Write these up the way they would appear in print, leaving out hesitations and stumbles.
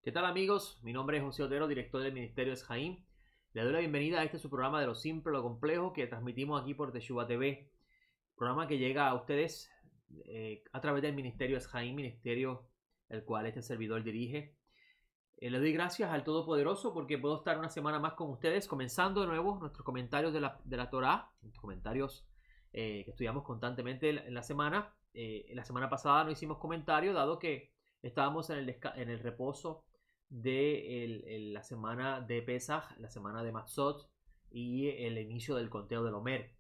¿Qué tal, amigos? Mi nombre es José Otero, director del Ministerio Esjaín. Le doy la bienvenida a este su programa de Lo Simple, Lo Complejo, que transmitimos aquí por Teshuvah TV. Programa que llega a ustedes a través del Ministerio Esjaín, ministerio el cual este servidor dirige. Le doy gracias al Todopoderoso porque puedo estar una semana más con ustedes, comenzando de nuevo nuestros comentarios de la Torá, nuestros comentarios que estudiamos constantemente en la semana. La semana pasada no hicimos comentario, dado que estábamos en el reposo de la semana de Pesaj, la semana de Matzot y el inicio del conteo del Omer.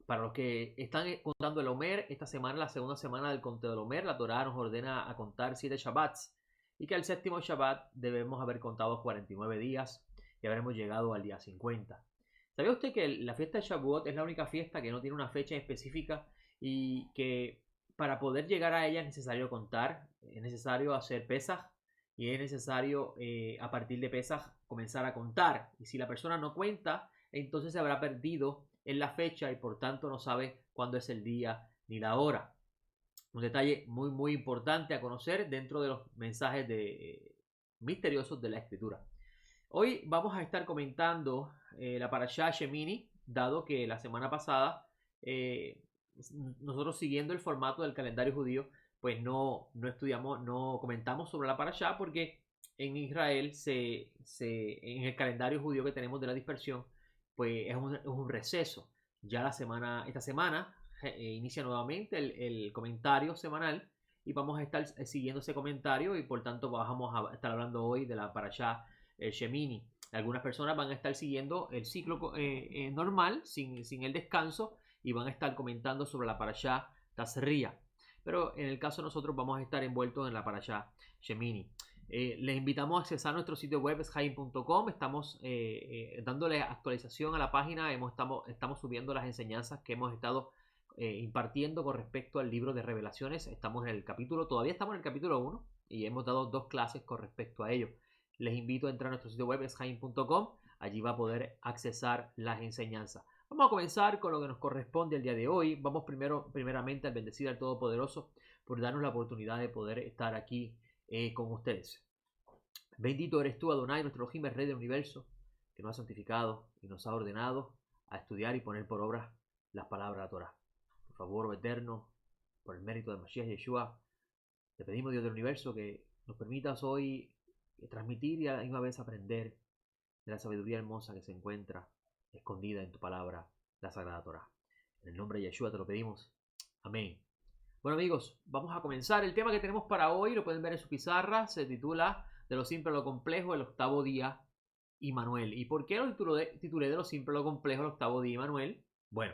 Para los que están contando el Omer, esta semana es la segunda semana del conteo del Omer. La Torá nos ordena a contar 7 Shabbats y que al séptimo Shabbat debemos haber contado 49 días y habremos llegado al día 50. ¿Sabía usted que la fiesta de Shavuot es la única fiesta que no tiene una fecha específica y que para poder llegar a ella es necesario contar, es necesario hacer Pesaj y es necesario a partir de Pesaj comenzar a contar? Y si la persona no cuenta, entonces se habrá perdido en la fecha y por tanto no sabe cuándo es el día ni la hora. Un detalle muy importante a conocer dentro de los mensajes misteriosos de la escritura. Hoy vamos a estar comentando la Parashá Shemini, dado que la semana pasada nosotros, siguiendo el formato del calendario judío, pues no estudiamos, no comentamos sobre la Parashá porque en Israel en el calendario judío que tenemos de la dispersión, pues es un receso. Ya esta semana inicia nuevamente el comentario semanal y vamos a estar siguiendo ese comentario y por tanto vamos a estar hablando hoy de la Parashá Shemini. Algunas personas van a estar siguiendo el ciclo normal, sin el descanso, y van a estar comentando sobre la Parashá Tazria. Pero en el caso de nosotros vamos a estar envueltos en la Parashá Shemini. Les invitamos a accesar nuestro sitio web esjaim.com. Estamos dándole actualización a la página. Estamos subiendo las enseñanzas que hemos estado impartiendo con respecto al libro de Revelaciones. Todavía estamos en el capítulo 1 y hemos dado 2 clases con respecto a ello. Les invito a entrar a nuestro sitio web esjaim.com. Allí va a poder accesar las enseñanzas. Vamos a comenzar con lo que nos corresponde el día de hoy. Vamos primeramente a bendecir al Todopoderoso por darnos la oportunidad de poder estar aquí con ustedes. Bendito eres tú, Adonai, nuestro Elohim, el Rey del Universo, que nos ha santificado y nos ha ordenado a estudiar y poner por obra las palabras de la Torah. Por favor, eterno, por el mérito de Mashiach Yeshua, te pedimos, Dios del Universo, que nos permitas hoy transmitir y a la misma vez aprender de la sabiduría hermosa que se encuentra escondida en tu palabra, la Sagrada Torah. En el nombre de Yeshua te lo pedimos. Amén. Bueno, amigos, vamos a comenzar. El tema que tenemos para hoy, lo pueden ver en su pizarra, se titula De lo simple a lo complejo, el octavo día, Immanuel. ¿Y por qué lo titulé de lo simple a lo complejo, el octavo día, Immanuel? Bueno,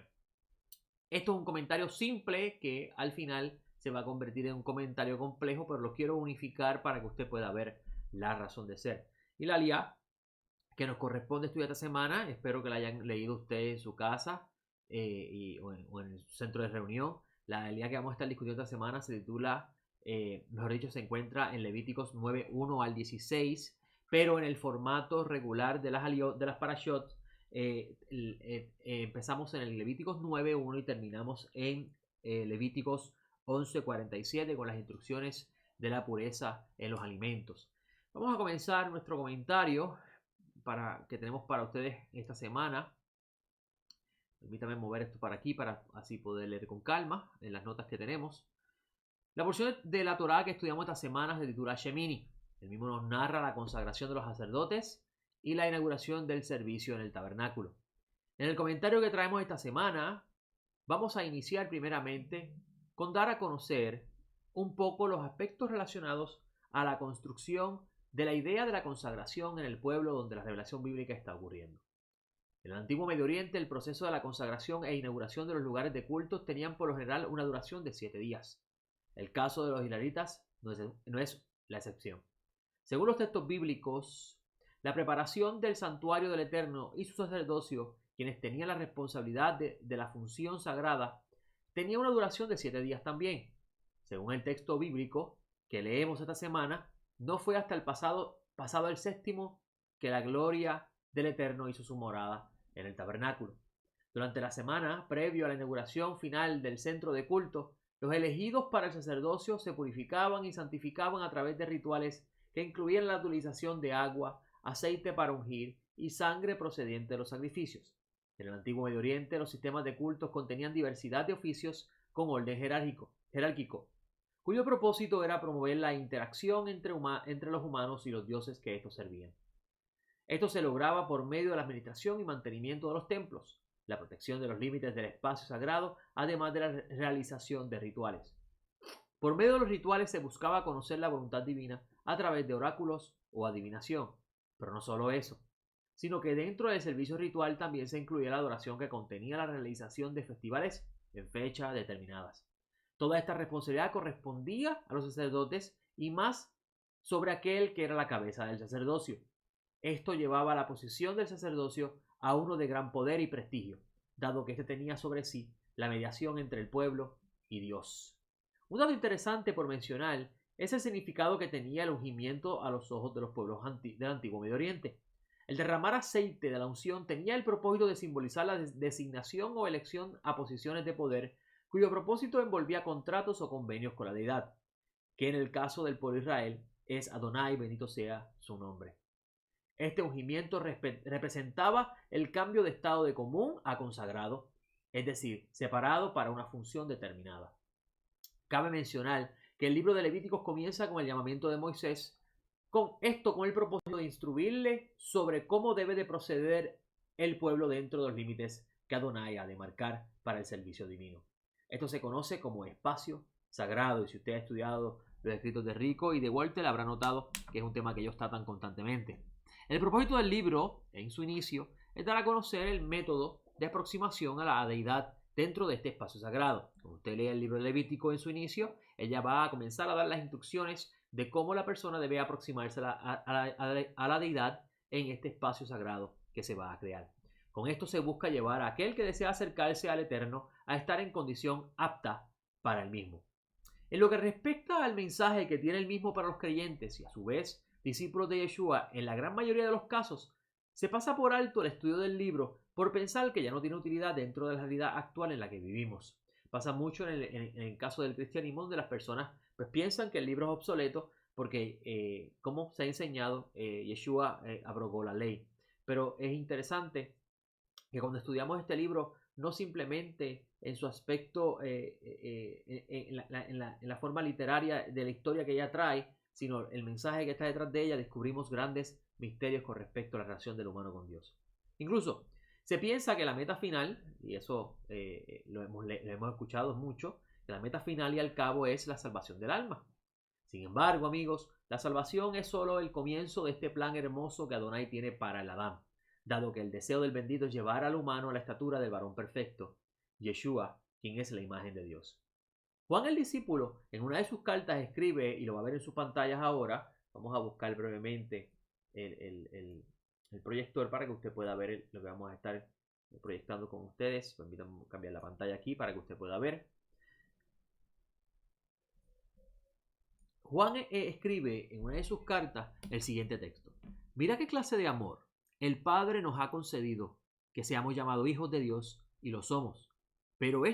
esto es un comentario simple que al final se va a convertir en un comentario complejo, pero lo quiero unificar para que usted pueda ver la razón de ser. Y la aliyá que nos corresponde estudiar esta semana, espero que la hayan leído ustedes en su casa o en su centro de reunión. La aliyá que vamos a estar discutiendo esta semana se titula, mejor dicho, se encuentra en Levíticos 9:1 al 16, pero en el formato regular de las parashot. Empezamos en el Levíticos 9:1 y terminamos en Levíticos 11:47 con las instrucciones de la pureza en los alimentos. Vamos a comenzar nuestro comentario que tenemos para ustedes esta semana. Permítame mover esto para aquí para así poder leer con calma en las notas que tenemos. La porción de la Torá que estudiamos esta semana se titula Shemini. El mismo nos narra la consagración de los sacerdotes y la inauguración del servicio en el tabernáculo. En el comentario que traemos esta semana, vamos a iniciar primeramente con dar a conocer un poco los aspectos relacionados a la construcción de la idea de la consagración en el pueblo donde la revelación bíblica está ocurriendo. En el antiguo Medio Oriente, el proceso de la consagración e inauguración de los lugares de cultos tenían por lo general una duración de 7 días. El caso de los israelitas no es la excepción. Según los textos bíblicos, la preparación del santuario del Eterno y su sacerdocio, quienes tenían la responsabilidad de la función sagrada, tenía una duración de 7 días también. Según el texto bíblico que leemos esta semana, no fue hasta el pasado el séptimo que la gloria del Eterno hizo su morada en el tabernáculo. Durante la semana previo a la inauguración final del centro de culto, los elegidos para el sacerdocio se purificaban y santificaban a través de rituales que incluían la utilización de agua, aceite para ungir y sangre procedente de los sacrificios. En el antiguo Medio Oriente, los sistemas de cultos contenían diversidad de oficios con orden jerárquico, cuyo propósito era promover la interacción entre los humanos y los dioses que estos servían. Esto se lograba por medio de la administración y mantenimiento de los templos, la protección de los límites del espacio sagrado, además de la realización de rituales. Por medio de los rituales se buscaba conocer la voluntad divina a través de oráculos o adivinación. Pero no solo eso, sino que dentro del servicio ritual también se incluía la adoración que contenía la realización de festivales en fechas determinadas. Toda esta responsabilidad correspondía a los sacerdotes y más sobre aquel que era la cabeza del sacerdocio. Esto llevaba a la posición del sacerdocio a uno de gran poder y prestigio, dado que éste tenía sobre sí la mediación entre el pueblo y Dios. Un dato interesante por mencionar es el significado que tenía el ungimiento a los ojos de los pueblos del antiguo Medio Oriente. El derramar aceite de la unción tenía el propósito de simbolizar la designación o elección a posiciones de poder, cuyo propósito envolvía contratos o convenios con la deidad, que en el caso del pueblo de Israel es Adonai, bendito sea su nombre. Este ungimiento representaba el cambio de estado de común a consagrado, es decir, separado para una función determinada. Cabe mencionar que el libro de Levíticos comienza con el llamamiento de Moisés, con el propósito de instruirle sobre cómo debe de proceder el pueblo dentro de los límites que Adonai ha de marcar para el servicio divino. Esto se conoce como espacio sagrado, y si usted ha estudiado los escritos de Rico y de Walter habrá notado que es un tema que ellos tratan constantemente. El propósito del libro, en su inicio, es dar a conocer el método de aproximación a la deidad dentro de este espacio sagrado. Cuando usted lee el libro de Levítico en su inicio, ella va a comenzar a dar las instrucciones de cómo la persona debe aproximarse a la deidad en este espacio sagrado que se va a crear. Con esto se busca llevar a aquel que desea acercarse al Eterno a estar en condición apta para el mismo. En lo que respecta al mensaje que tiene el mismo para los creyentes y a su vez discípulos de Yeshua, en la gran mayoría de los casos, se pasa por alto el estudio del libro por pensar que ya no tiene utilidad dentro de la realidad actual en la que vivimos. Pasa mucho en el caso del cristianismo, donde las personas pues piensan que el libro es obsoleto porque, como se ha enseñado, Yeshua abrogó la ley. Pero es interesante que cuando estudiamos este libro, no simplemente en su aspecto, en la forma literaria de la historia que ella trae, sino el mensaje que está detrás de ella, descubrimos grandes misterios con respecto a la relación del humano con Dios. Incluso se piensa que la meta final, y eso lo hemos escuchado mucho, que la meta final y al cabo es la salvación del alma. Sin embargo, amigos, la salvación es solo el comienzo de este plan hermoso que Adonai tiene para el Adán, dado que el deseo del bendito es llevar al humano a la estatura del varón perfecto, Yeshua, quien es la imagen de Dios. Juan el discípulo en una de sus cartas escribe, y lo va a ver en sus pantallas ahora, vamos a buscar brevemente el proyector para que usted pueda ver lo que vamos a estar proyectando con ustedes. Permítanme cambiar la pantalla aquí para que usted pueda ver. Juan escribe en una de sus cartas el siguiente texto. Mira qué clase de amor el Padre nos ha concedido, que seamos llamados hijos de Dios, y lo somos. Pero por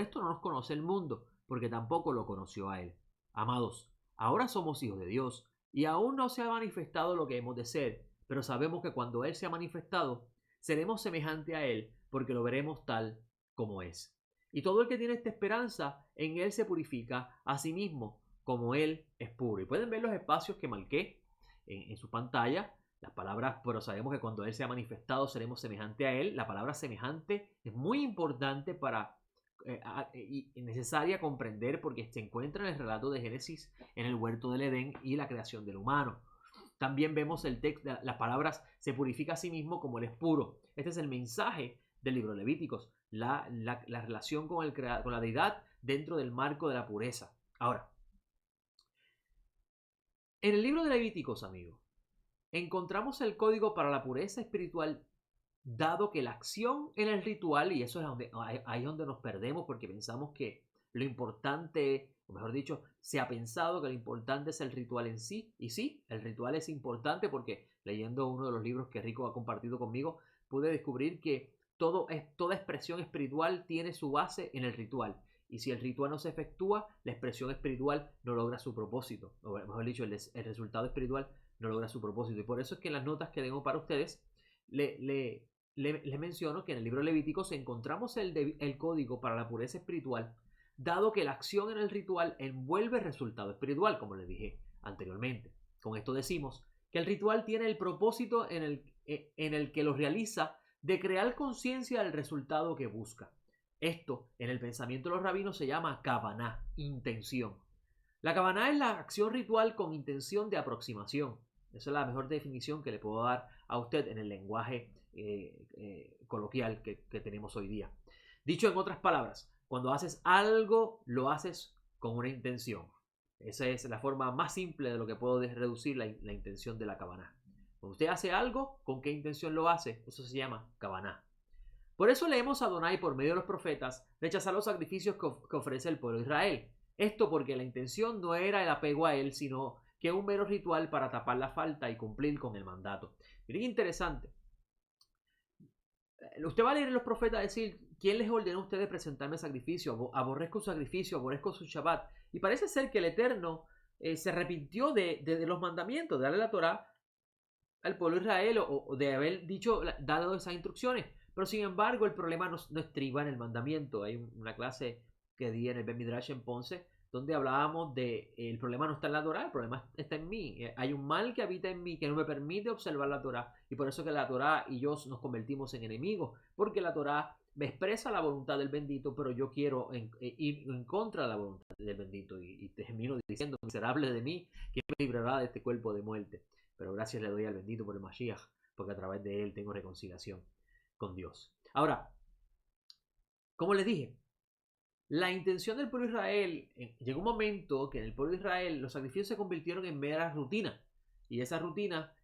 esto no nos conoce el mundo, porque tampoco lo conoció a Él. Amados, ahora somos hijos de Dios, y aún no se ha manifestado lo que hemos de ser, pero sabemos que cuando Él se ha manifestado, seremos semejantes a Él, porque lo veremos tal como es. Y todo el que tiene esta esperanza, en Él se purifica a sí mismo, como Él es puro. Y pueden ver los espacios que marqué en su pantalla. Las palabras, pero sabemos que cuando Él se ha manifestado seremos semejante a Él. La palabra semejante es muy importante y necesaria comprender porque se encuentra en el relato de Génesis en el huerto del Edén y la creación del humano. También vemos el texto, las palabras se purifica a sí mismo como Él es puro. Este es el mensaje del libro de Levíticos, la relación con la deidad dentro del marco de la pureza. Ahora, en el libro de Levíticos, amigos, encontramos el código para la pureza espiritual, dado que la acción en el ritual, y eso es ahí es donde nos perdemos porque pensamos que lo importante, o mejor dicho, se ha pensado que lo importante es el ritual en sí, y sí, el ritual es importante porque leyendo uno de los libros que Rico ha compartido conmigo, pude descubrir que toda expresión espiritual tiene su base en el ritual, Y si el ritual no se efectúa, la expresión espiritual no logra su propósito. O mejor dicho, el resultado espiritual no logra su propósito. Y por eso es que en las notas que tengo para ustedes, les menciono que en el libro de Levíticos encontramos el código para la pureza espiritual, dado que la acción en el ritual envuelve el resultado espiritual, como les dije anteriormente. Con esto decimos que el ritual tiene el propósito en el que lo realiza de crear conciencia del resultado que busca. Esto, en el pensamiento de los rabinos, se llama kavaná, intención. La kavaná es la acción ritual con intención de aproximación. Esa es la mejor definición que le puedo dar a usted en el lenguaje coloquial que tenemos hoy día. Dicho en otras palabras, cuando haces algo, lo haces con una intención. Esa es la forma más simple de lo que puedo reducir la intención de la kavaná. Cuando usted hace algo, ¿con qué intención lo hace? Eso se llama kavaná. Por eso leemos a Adonai por medio de los profetas rechazar los sacrificios que ofrece el pueblo de Israel. Esto porque la intención no era el apego a él, sino que un mero ritual para tapar la falta y cumplir con el mandato. Miren, interesante. Usted va a leer en los profetas decir, ¿quién les ordenó a ustedes presentarme sacrificio? Aborrezco su sacrificio, aborrezco su Shabbat. Y parece ser que el Eterno se arrepintió de los mandamientos, de darle la Torah al pueblo de Israel o de haber dado esas instrucciones. Pero sin embargo, el problema no estriba en el mandamiento. Hay una clase que di en el Ben Midrash en Ponce, donde hablábamos de el problema no está en la Torah, el problema está en mí. Hay un mal que habita en mí que no me permite observar la Torah. Y por eso que la Torah y yo nos convertimos en enemigos. Porque la Torah me expresa la voluntad del bendito, pero yo quiero ir en contra de la voluntad del bendito. Y termino diciendo, miserable de mí, ¿quién me librará de este cuerpo de muerte? Pero gracias le doy al bendito por el Mashiach, porque a través de él tengo reconciliación con Dios. Ahora, como les dije, la intención del pueblo de Israel, llegó un momento que en el pueblo de Israel los sacrificios se convirtieron en mera rutina. Y esa rutina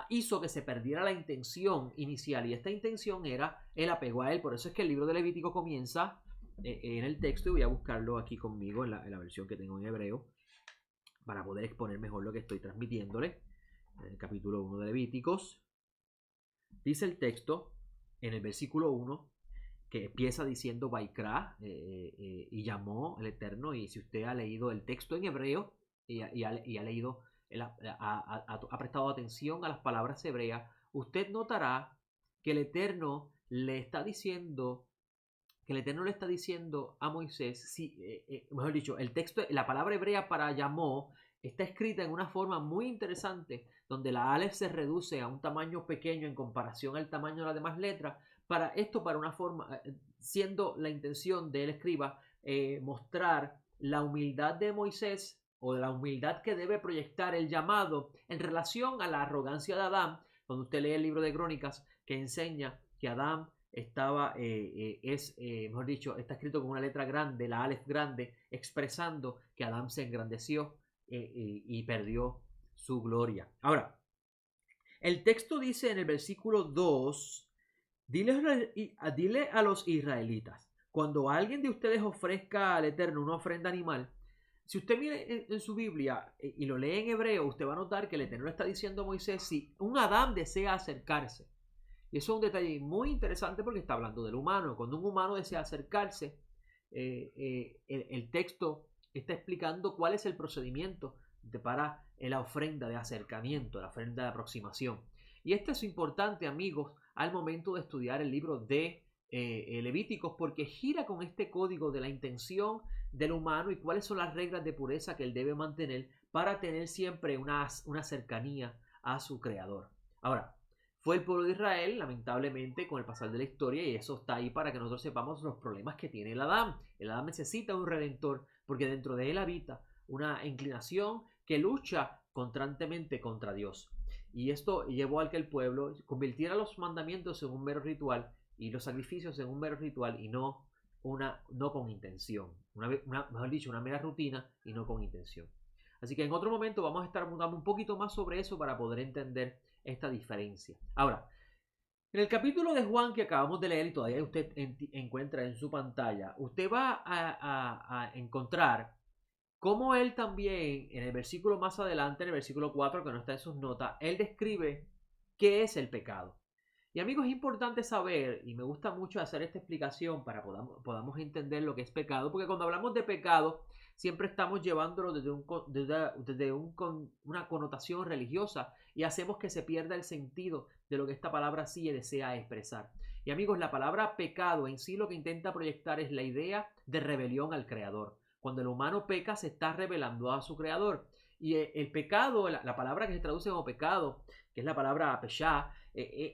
hizo que se perdiera la intención inicial. Y esta intención era el apego a él. Por eso es que el libro de Levítico comienza en el texto. Y voy a buscarlo aquí conmigo en la versión que tengo en hebreo, para poder exponer mejor lo que estoy transmitiéndole. En el capítulo 1 de Levíticos, dice el texto en el versículo 1, que empieza diciendo Vaikra, y llamó el Eterno. Y si usted ha leído el texto en hebreo y ha leído, ha prestado atención a las palabras hebreas, usted notará que el Eterno le está diciendo, a Moisés, mejor dicho, el texto, la palabra hebrea para llamó está escrita en una forma muy interesante, donde la Aleph se reduce a un tamaño pequeño en comparación al tamaño de las demás letras, para una forma, siendo la intención del escriba mostrar la humildad de Moisés, o de la humildad que debe proyectar el llamado en relación a la arrogancia de Adán. Cuando usted lee el libro de Crónicas, que enseña que Adán mejor dicho, está escrito con una letra grande, la Aleph grande, expresando que Adán se engrandeció y perdió su gloria. Ahora, el texto dice en el versículo 2, dile a los israelitas, cuando alguien de ustedes ofrezca al Eterno una ofrenda animal, si usted mira en su Biblia y lo lee en hebreo, usted va a notar que el Eterno está diciendo a Moisés, si un Adán desea acercarse. Y eso es un detalle muy interesante porque está hablando del humano. Cuando un humano desea acercarse, el texto está explicando cuál es el procedimiento para la ofrenda de acercamiento, la ofrenda de aproximación. Y esto es importante, amigos, al momento de estudiar el libro de Levíticos, porque gira con este código de la intención del humano y cuáles son las reglas de pureza que él debe mantener para tener siempre una cercanía a su creador. Ahora, fue el pueblo de Israel, lamentablemente, con el pasar de la historia, y eso está ahí para que nosotros sepamos los problemas que tiene el Adán. El Adán necesita un redentor, porque dentro de él habita una inclinación que lucha constantemente contra Dios. Y esto llevó al que el pueblo convirtiera los mandamientos en un mero ritual y los sacrificios en un mero ritual y no con intención. Mejor dicho, una mera rutina y no con intención. Así que en otro momento vamos a estar hablando un poquito más sobre eso para poder entender esta diferencia. Ahora, en el capítulo de Juan que acabamos de leer y todavía usted encuentra en su pantalla, usted va a encontrar cómo él también, en el versículo más adelante, en el versículo 4, que no está en sus notas, él describe qué es el pecado. Y amigos, es importante saber, y me gusta mucho hacer esta explicación para podamos entender lo que es pecado, porque cuando hablamos de pecado, siempre estamos llevándolo desde una connotación religiosa y hacemos que se pierda el sentido de lo que esta palabra sí desea expresar. Y amigos, la palabra pecado en sí lo que intenta proyectar es la idea de rebelión al Creador. Cuando el humano peca, se está rebelando a su Creador. Y el pecado, la palabra que se traduce como pecado, que es la palabra peshá,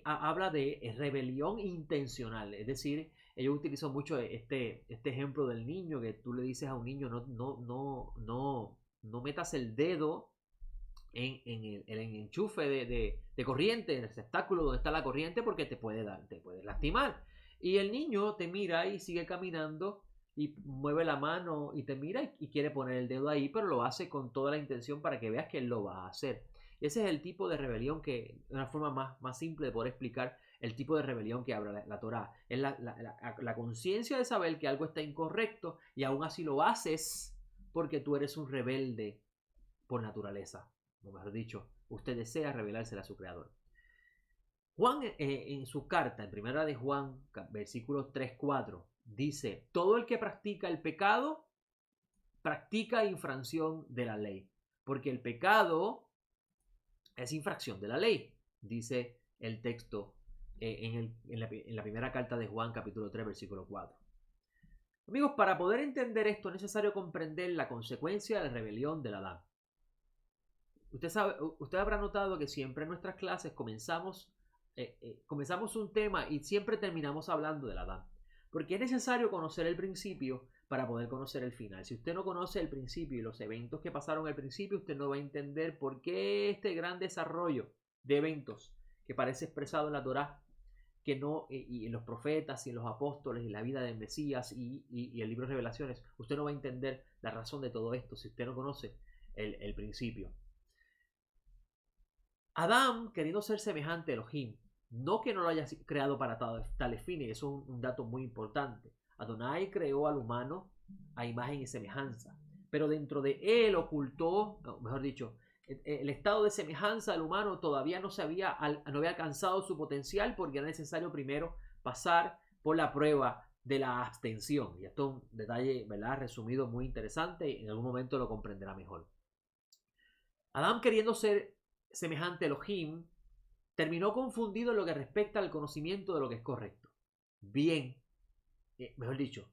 habla de rebelión intencional. Es decir, ellos utilizan mucho este ejemplo del niño, que tú le dices a un niño, no metas el dedo en el enchufe de corriente, en el receptáculo donde está la corriente, porque te puede lastimar. Y el niño te mira y sigue caminando y mueve la mano y te mira y quiere poner el dedo ahí, pero lo hace con toda la intención para que veas que él lo va a hacer. Ese es el tipo de rebelión que, una forma más simple de poder explicar el tipo de rebelión que habla la Torá. Es la conciencia de saber que algo está incorrecto y aún así lo haces porque tú eres un rebelde por naturaleza. O mejor dicho, usted desea revelársela a su creador. Juan en su carta, en primera de Juan, versículos 3-4, dice: todo el que practica el pecado, practica infracción de la ley, porque el pecado es infracción de la ley, dice el texto en la primera carta de Juan, capítulo 3, versículo 4. Amigos, para poder entender esto es necesario comprender la consecuencia de la rebelión del Adán. Usted habrá notado que siempre en nuestras clases comenzamos un tema y siempre terminamos hablando del Adán. Porque es necesario conocer el principio para poder conocer el final. Si usted no conoce el principio y los eventos que pasaron al principio, usted no va a entender por qué este gran desarrollo de eventos que parece expresado en la Torá, que no, y en los profetas y en los apóstoles y la vida del Mesías y el libro de Revelaciones, usted no va a entender la razón de todo esto si usted no conoce el principio. Adán, queriendo ser semejante a Elohim, no que no lo haya creado para tales fines, eso es un dato muy importante. Adonai creó al humano a imagen y semejanza, pero dentro de él ocultó, mejor dicho, el estado de semejanza del humano todavía no había alcanzado su potencial, porque era necesario primero pasar por la prueba de la abstención. Y esto es un detalle, ¿verdad?, resumido, muy interesante, y en algún momento lo comprenderá mejor. Adán, queriendo ser semejante a Elohim, terminó confundido en lo que respecta al conocimiento de lo que es correcto. Bien, mejor dicho,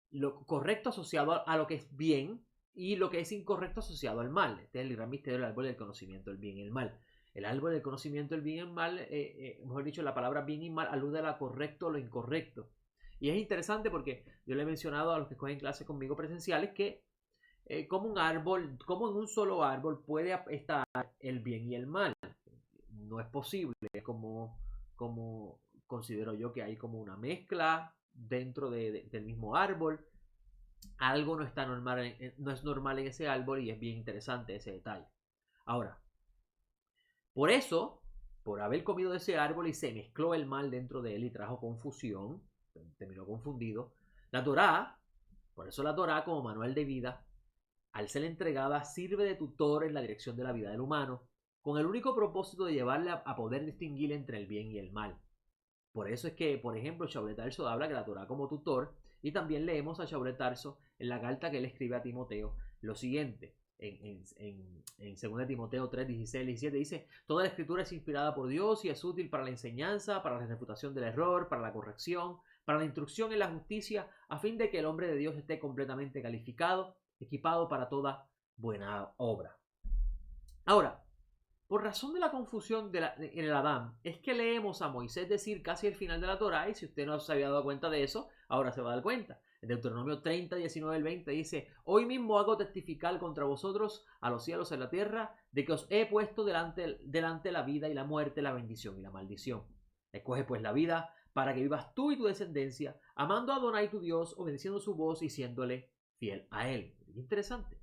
lo correcto asociado a lo que es bien y lo que es incorrecto asociado al mal. Este es el gran misterio del árbol del conocimiento del bien y el mal. El árbol del conocimiento del bien y el mal, mejor dicho, la palabra bien y mal alude a lo correcto o lo incorrecto. Y es interesante porque yo le he mencionado a los que cogen clases conmigo presenciales que como en un solo árbol puede estar el bien y el mal. No es posible, como considero yo que hay como una mezcla dentro del mismo árbol. Algo no está normal, no es normal en ese árbol, y es bien interesante ese detalle. Ahora, por eso, por haber comido de ese árbol y se mezcló el mal dentro de él y trajo confusión, terminó confundido, la Torá, por eso la Torá como manual de vida, al ser entregada, sirve de tutor en la dirección de la vida del humano, con el único propósito de llevarle a poder distinguir entre el bien y el mal. Por eso es que, por ejemplo, Shaul Tarso habla de la Torá como tutor, y también leemos a Shaul Tarso en la carta que él escribe a Timoteo lo siguiente, en 2 Timoteo 3, 16, 17, dice: toda la escritura es inspirada por Dios y es útil para la enseñanza, para la refutación del error, para la corrección, para la instrucción en la justicia, a fin de que el hombre de Dios esté completamente calificado, equipado para toda buena obra. Ahora, por razón de la confusión en el Adán, es que leemos a Moisés decir casi el final de la Torá, y si usted no se había dado cuenta de eso, ahora se va a dar cuenta. En Deuteronomio 30, 19 al 20 dice: hoy mismo hago testificar contra vosotros a los cielos y a la tierra, de que os he puesto delante la vida y la muerte, la bendición y la maldición. Escoge pues la vida, para que vivas tú y tu descendencia, amando a Adonai tu Dios, obedeciendo su voz y siéndole fiel a él. Interesante.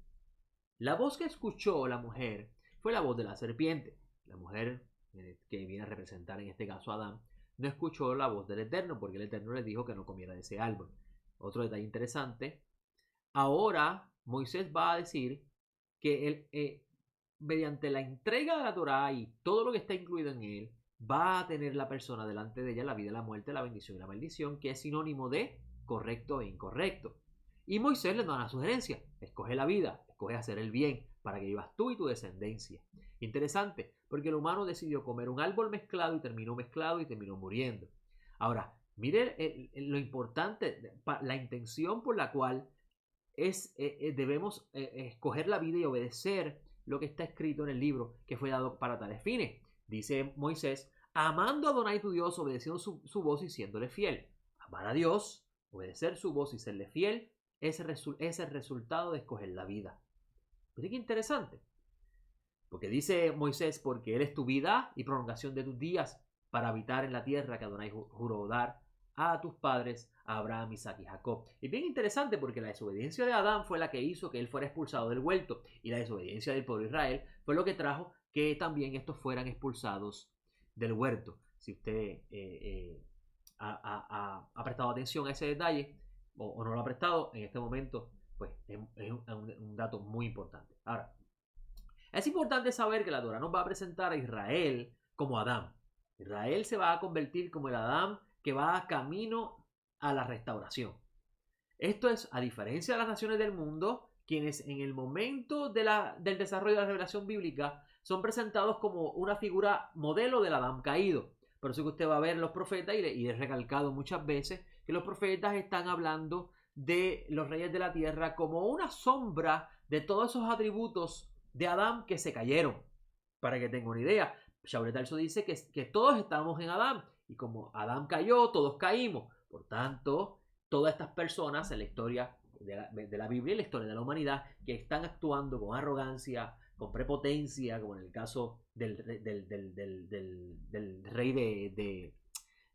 La voz que escuchó la mujer fue la voz de la serpiente. La mujer, que viene a representar en este caso a Adán, no escuchó la voz del Eterno, porque el Eterno le dijo que no comiera de ese árbol. Otro detalle interesante: ahora Moisés va a decir que él, mediante la entrega de la Torá y todo lo que está incluido en él, va a tener la persona delante de ella la vida y la muerte, la bendición y la maldición, que es sinónimo de correcto e incorrecto. Y Moisés le da una sugerencia: escoge la vida, escoge hacer el bien, para que vivas tú y tu descendencia. Interesante, porque el humano decidió comer un árbol mezclado y terminó muriendo. Ahora, mire lo importante, la intención por la cual debemos escoger la vida y obedecer lo que está escrito en el libro que fue dado para tales fines. Dice Moisés: amando a Adonai tu Dios, obedeciendo su voz y siéndole fiel. Amar a Dios, obedecer su voz y serle fiel, es el resultado de escoger la vida. Pero qué interesante, porque dice Moisés: porque Él es tu vida y prolongación de tus días, para habitar en la tierra que Adonai juró dar a tus padres, a Abraham, Isaac y Jacob. Y bien interesante, porque la desobediencia de Adán fue la que hizo que él fuera expulsado del huerto, y la desobediencia del pueblo de Israel fue lo que trajo que también estos fueran expulsados del huerto. Si usted ha prestado atención a ese detalle o no lo ha prestado, en este momento pues es un dato muy importante. Ahora, es importante saber que la Torah nos va a presentar a Israel como Adán. Israel se va a convertir como el Adán que va camino a la restauración. Esto es, a diferencia de las naciones del mundo, quienes en el momento del desarrollo de la revelación bíblica son presentados como una figura modelo del Adán caído. Por eso que usted va a ver en los profetas, y he recalcado muchas veces, que los profetas están hablando de los reyes de la tierra como una sombra de todos esos atributos de Adán que se cayeron. Para que tengan una idea, Shaul Tarso dice que todos estamos en Adán, y como Adán cayó, todos caímos. Por tanto, todas estas personas en la historia de la Biblia y la historia de la humanidad, que están actuando con arrogancia, con prepotencia, como en el caso del rey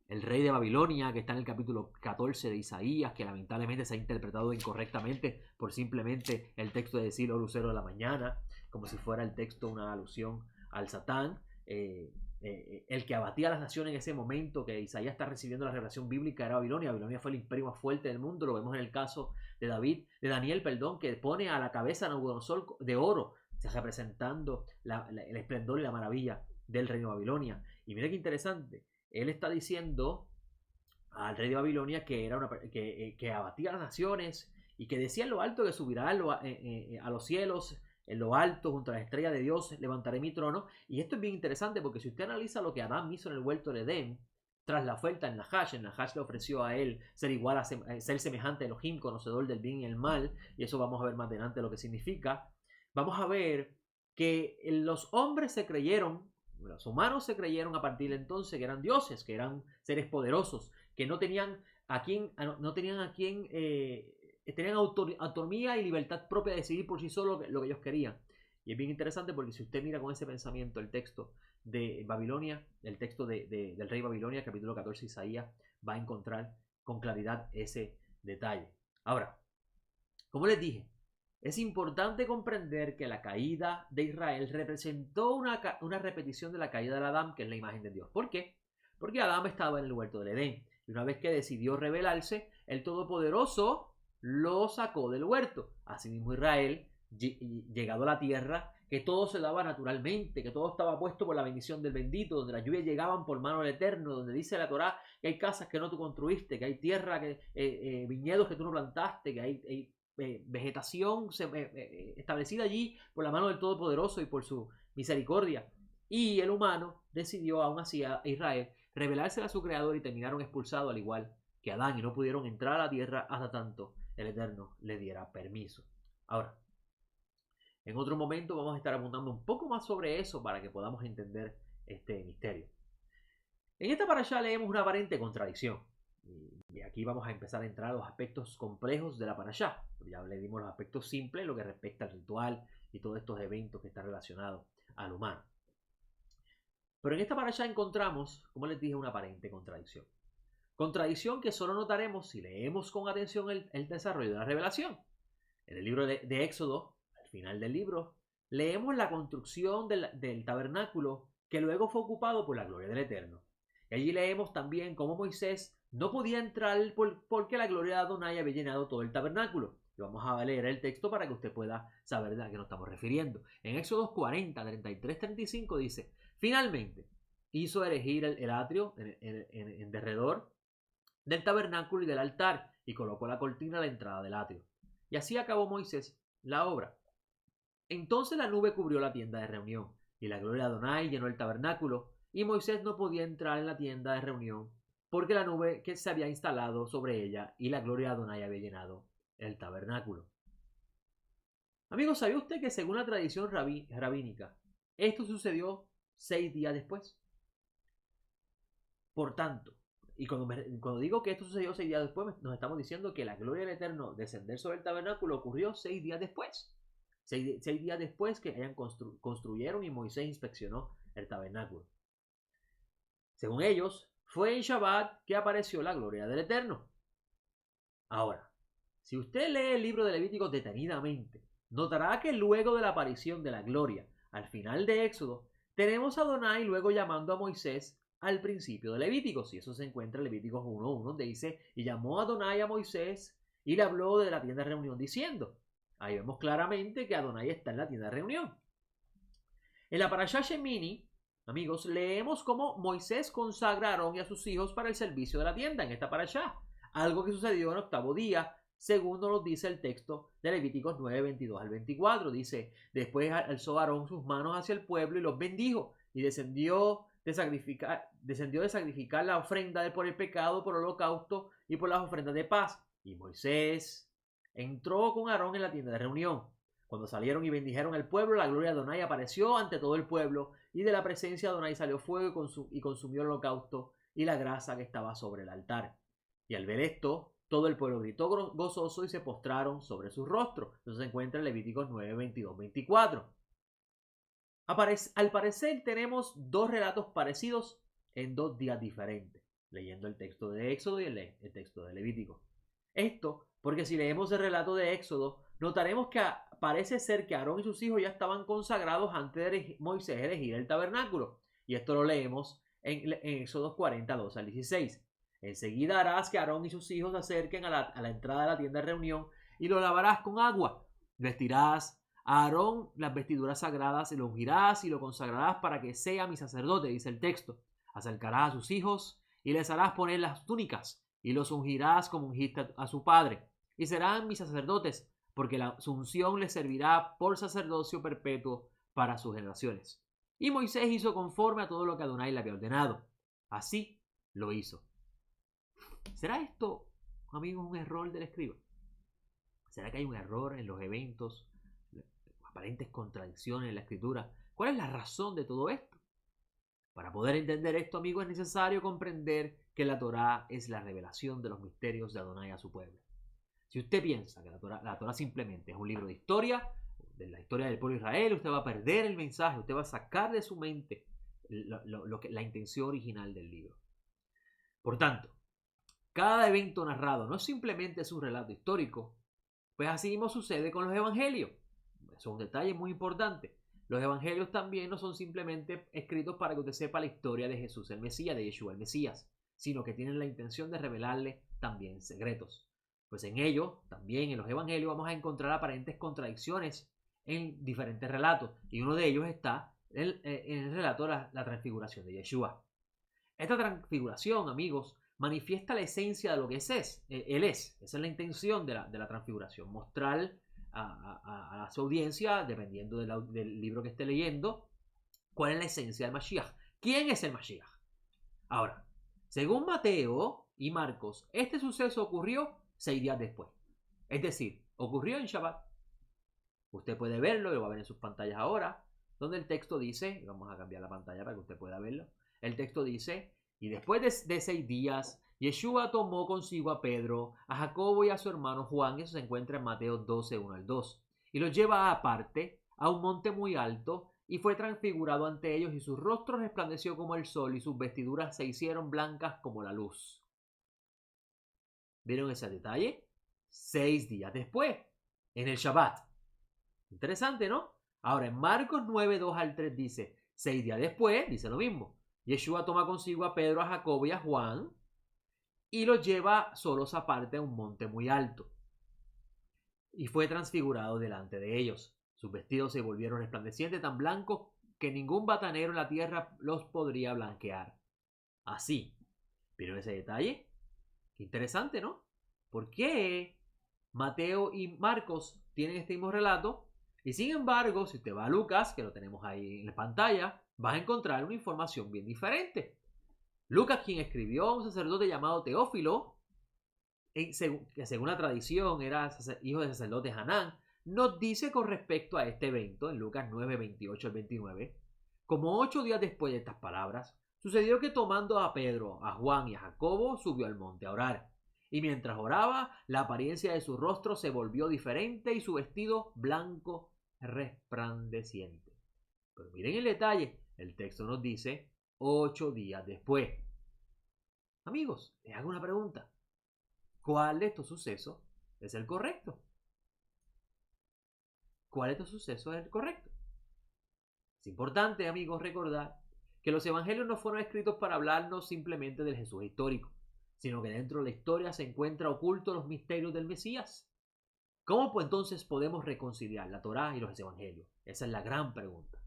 el rey de Babilonia, que está en el capítulo 14 de Isaías, que lamentablemente se ha interpretado incorrectamente por simplemente el texto de decir: oh lucero de la mañana, como si fuera el texto una alusión al Satán. El que abatía a las naciones en ese momento que Isaías está recibiendo la revelación bíblica era Babilonia. Babilonia fue el imperio más fuerte del mundo. Lo vemos en el caso de Daniel, que pone a la cabeza a Nabucodonosor de oro, representando el esplendor y la maravilla del reino de Babilonia. Y mira qué interesante, él está diciendo al rey de Babilonia que abatía a las naciones, y que decía en lo alto que subirá a los cielos, en lo alto, junto a la estrella de Dios, levantaré mi trono. Y esto es bien interesante, porque si usted analiza lo que Adán hizo en el huerto de Edén, tras la oferta en Nahash le ofreció a él ser igual ser semejante a Elohim, conocedor del bien y el mal, y eso vamos a ver más adelante lo que significa. Vamos a ver que los hombres se creyeron, los humanos se creyeron a partir de entonces que eran dioses, que eran seres poderosos, que no tenían tenían autonomía y libertad propia de decidir por sí solos lo que ellos querían. Y es bien interesante, porque si usted mira con ese pensamiento el texto de Babilonia, el texto del rey Babilonia, capítulo 14 de Isaías, va a encontrar con claridad ese detalle. Ahora, como les dije, es importante comprender que la caída de Israel representó una repetición de la caída de Adán, que es la imagen de Dios. ¿Por qué? Porque Adán estaba en el huerto del Edén, y una vez que decidió rebelarse, el Todopoderoso lo sacó del huerto. Asimismo, Israel, llegado a la tierra, que todo se daba naturalmente, que todo estaba puesto por la bendición del bendito, donde las lluvias llegaban por mano del Eterno, donde dice la Torá que hay casas que no tú construiste, que hay tierra, viñedos que tú no plantaste, que hay vegetación establecida allí por la mano del Todopoderoso y por su misericordia. Y el humano decidió, aún así, a Israel rebelarse a su creador, y terminaron expulsados al igual que Adán, y no pudieron entrar a la tierra hasta tanto el Eterno le diera permiso. Ahora, en otro momento vamos a estar apuntando un poco más sobre eso para que podamos entender este misterio. En esta parashá leemos una aparente contradicción. Y aquí vamos a empezar a entrar a los aspectos complejos de la parashá. Ya le dimos los aspectos simples, lo que respecta al ritual y todos estos eventos que están relacionados al humano. Pero en esta parashá encontramos, como les dije, una aparente contradicción. Contradicción que solo notaremos si leemos con atención el desarrollo de la revelación. En el libro de Éxodo, al final del libro, leemos la construcción del tabernáculo, que luego fue ocupado por la gloria del Eterno. Y allí leemos también cómo Moisés no podía entrar porque la gloria de Adonai había llenado todo el tabernáculo. Y vamos a leer el texto para que usted pueda saber de a qué nos estamos refiriendo. En Éxodo 40, 33, 35 dice: finalmente, hizo erigir el atrio en derredor del tabernáculo y del altar, y colocó la cortina a la entrada del atrio. Y así acabó Moisés la obra. Entonces la nube cubrió la tienda de reunión, y la gloria de Adonai llenó el tabernáculo, y Moisés no podía entrar en la tienda de reunión, porque la nube que se había instalado sobre ella, y la gloria de Adonai había llenado el tabernáculo. Amigos, ¿sabía usted que según la tradición rabínica, esto sucedió 6 días después? Por tanto, y cuando digo que esto sucedió 6 días después, nos estamos diciendo que la gloria del Eterno descender sobre el tabernáculo ocurrió 6 días después. 6 días después que hayan construyeron y Moisés inspeccionó el tabernáculo. Según ellos, fue en Shabbat que apareció la gloria del Eterno. Ahora, si usted lee el libro de Levíticos detenidamente, notará que luego de la aparición de la gloria al final de Éxodo, tenemos a Adonai luego llamando a Moisés al principio de Levíticos, y eso se encuentra en Levíticos 1:1, donde dice: y llamó a Adonai a Moisés y le habló de la tienda de reunión diciendo. Ahí vemos claramente que Adonai está en la tienda de reunión. En la Parashá Shemini, amigos, leemos cómo Moisés consagra a Aarón y a sus hijos para el servicio de la tienda en esta Parashá, algo que sucedió en el 8º día, según nos dice el texto de Levíticos 9:22 al 24. Dice: después alzó Aarón sus manos hacia el pueblo y los bendijo, y descendió de sacrificar la ofrenda por el pecado, por el holocausto y por las ofrendas de paz. Y Moisés entró con Aarón en la tienda de reunión. Cuando salieron y bendijeron al pueblo, la gloria de Adonai apareció ante todo el pueblo, y de la presencia de Adonai salió fuego y consumió el holocausto y la grasa que estaba sobre el altar. Y al ver esto, todo el pueblo gritó gozoso y se postraron sobre sus rostros. Eso se encuentra en Levíticos 9:22-24. Al parecer tenemos dos relatos parecidos en 2 días diferentes, leyendo el texto de Éxodo y el texto de Levítico. Esto porque si leemos el relato de Éxodo, notaremos que parece ser que Aarón y sus hijos ya estaban consagrados antes de Moisés erigir el tabernáculo. Y esto lo leemos en Éxodo 40:2 al 16. Enseguida harás que Aarón y sus hijos se acerquen a la entrada de la tienda de reunión y lo lavarás con agua. Vestirás a Aarón las vestiduras sagradas y lo ungirás y lo consagrarás para que sea mi sacerdote, dice el texto. Acercarás a sus hijos y les harás poner las túnicas y los ungirás como ungiste a su padre. Y serán mis sacerdotes, porque la unción les servirá por sacerdocio perpetuo para sus generaciones. Y Moisés hizo conforme a todo lo que Adonai le había ordenado. Así lo hizo. ¿Será esto, amigos, un error del escriba? ¿Será que hay un error en los eventos? Aparentes contradicciones en la escritura. ¿Cuál es la razón de todo esto? Para poder entender esto, amigos, es necesario comprender que la Torá es la revelación de los misterios de Adonai a su pueblo. Si usted piensa que la Torá simplemente es un libro de historia, de la historia del pueblo de Israel, usted va a perder el mensaje, usted va a sacar de su mente la intención original del libro. Por tanto, cada evento narrado no simplemente es un relato histórico, pues así mismo sucede con los evangelios. Eso es un detalle muy importante. Los evangelios también no son simplemente escritos para que usted sepa la historia de Jesús el Mesías, de Yeshua el Mesías, sino que tienen la intención de revelarle también secretos. Pues en ellos, también en los evangelios, vamos a encontrar aparentes contradicciones en diferentes relatos. Y uno de ellos está en el relato de la transfiguración de Yeshua. Esta transfiguración, amigos, manifiesta la esencia de lo que Él es. Esa es la intención de la transfiguración. Mostrar a su audiencia, dependiendo del libro que esté leyendo, cuál es la esencia del Mashiach. ¿Quién es el Mashiach? Ahora, según Mateo y Marcos, este suceso ocurrió 6 días después. Es decir, ocurrió en Shabbat. Usted puede verlo, lo va a ver en sus pantallas ahora, donde el texto dice, vamos a cambiar la pantalla para que usted pueda verlo. El texto dice: y después de 6 días, Yeshua tomó consigo a Pedro, a Jacobo y a su hermano Juan. Eso se encuentra en Mateo 12:1 al 2. Y los lleva aparte a un monte muy alto, y fue transfigurado ante ellos, y su rostro resplandeció como el sol, y sus vestiduras se hicieron blancas como la luz. ¿Vieron ese detalle? 6 días después, en el Shabbat. Interesante, ¿no? Ahora, en Marcos 9:2 al 3 dice: 6 días después, dice lo mismo. Yeshua toma consigo a Pedro, a Jacobo y a Juan y los lleva solos aparte a un monte muy alto. Y fue transfigurado delante de ellos. Sus vestidos se volvieron resplandecientes, tan blancos que ningún batanero en la tierra los podría blanquear. Así. ¿Vieron ese detalle? Qué interesante, ¿no? ¿Por qué Mateo y Marcos tienen este mismo relato? Y sin embargo, si usted va a Lucas, que lo tenemos ahí en la pantalla, vas a encontrar una información bien diferente. Lucas, quien escribió a un sacerdote llamado Teófilo, que según la tradición era hijo del sacerdote Hanán, nos dice con respecto a este evento, en Lucas 9, 28 al 29, como 8 días después de estas palabras, sucedió que tomando a Pedro, a Juan y a Jacobo, subió al monte a orar. Y mientras oraba, la apariencia de su rostro se volvió diferente y su vestido blanco resplandeciente. Pero miren el detalle, el texto nos dice 8 días después. Amigos, les hago una pregunta. ¿Cuál de estos sucesos es el correcto? ¿Cuál de estos sucesos es el correcto? Es importante, amigos, recordar que los evangelios no fueron escritos para hablarnos simplemente del Jesús histórico, sino que dentro de la historia se encuentran ocultos los misterios del Mesías. ¿Cómo pues entonces podemos reconciliar la Torá y los evangelios? Esa es la gran pregunta.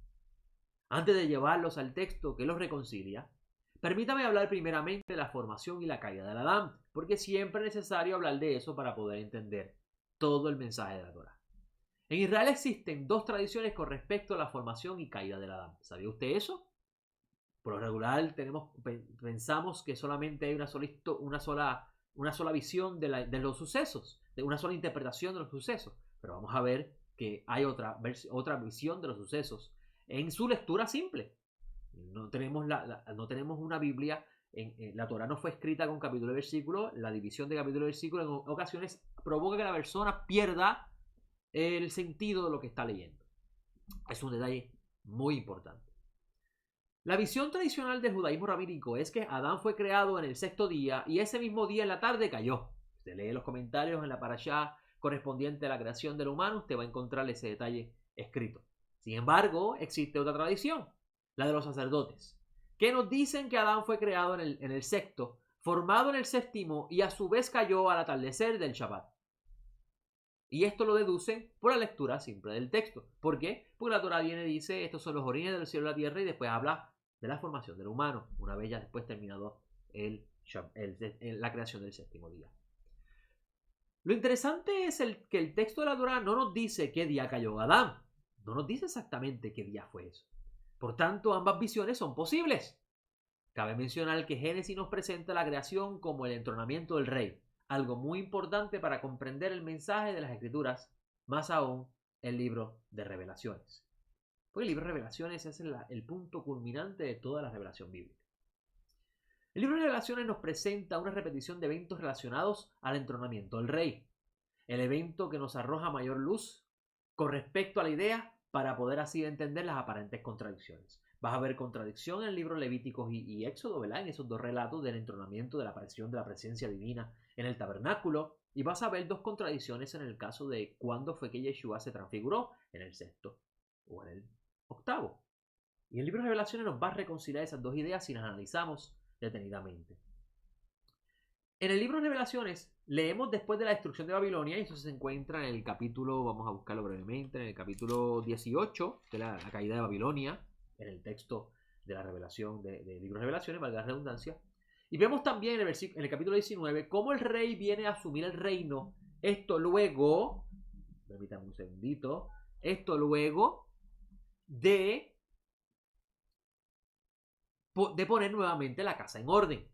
Antes de llevarlos al texto que los reconcilia, permítame hablar primeramente de la formación y la caída del Adán, porque siempre es necesario hablar de eso para poder entender todo el mensaje de la Torá. En Israel existen dos tradiciones con respecto a la formación y caída del Adán. ¿Sabía usted eso? Por lo regular pensamos que solamente hay una sola visión de los sucesos, de una sola interpretación de los sucesos. Pero vamos a ver que hay otra visión de los sucesos en su lectura simple. No tenemos una Biblia, la Torá no fue escrita con capítulo y versículo. La división de capítulo y versículo en ocasiones provoca que la persona pierda el sentido de lo que está leyendo. Es un detalle muy importante. La visión tradicional del judaísmo rabínico es que Adán fue creado en el sexto día y ese mismo día en la tarde cayó. Usted lee los comentarios en la parashá correspondiente a la creación del humano, usted va a encontrar ese detalle escrito. Sin embargo, existe otra tradición, la de los sacerdotes, que nos dicen que Adán fue creado en el sexto, formado en el séptimo y a su vez cayó al atardecer del Shabbat. Y esto lo deducen por la lectura simple del texto. ¿Por qué? Porque la Torá viene y dice, estos son los orígenes del cielo y la tierra, y después habla de la formación del humano, una vez ya después terminado la creación del séptimo día. Lo interesante es que el texto de la Torá no nos dice qué día cayó Adán, no nos dice exactamente qué día fue eso. Por tanto, ambas visiones son posibles. Cabe mencionar que Génesis nos presenta la creación como el entronamiento del rey, algo muy importante para comprender el mensaje de las Escrituras, más aún el libro de Revelaciones. Porque el libro de Revelaciones es el punto culminante de toda la revelación bíblica. El libro de Revelaciones nos presenta una repetición de eventos relacionados al entronamiento del rey, el evento que nos arroja mayor luz con respecto a la idea para poder así entender las aparentes contradicciones. Vas a ver contradicción en el libro Levíticos y Éxodo, ¿verdad? En esos dos relatos del entronamiento, de la aparición de la presencia divina en el tabernáculo. Y vas a ver dos contradicciones en el caso de cuándo fue que Yeshua se transfiguró, en el sexto o en el octavo. Y el libro de Revelaciones nos va a reconciliar esas dos ideas si las analizamos detenidamente. En el libro de Revelaciones leemos después de la destrucción de Babilonia, y eso se encuentra en el capítulo, vamos a buscarlo brevemente, en el capítulo 18 de la caída de Babilonia, en el texto de la revelación del libro de Revelaciones, valga la redundancia. Y vemos también en el capítulo 19 cómo el rey viene a asumir el reino. Esto luego, permítanme un segundito, esto luego de poner nuevamente la casa en orden.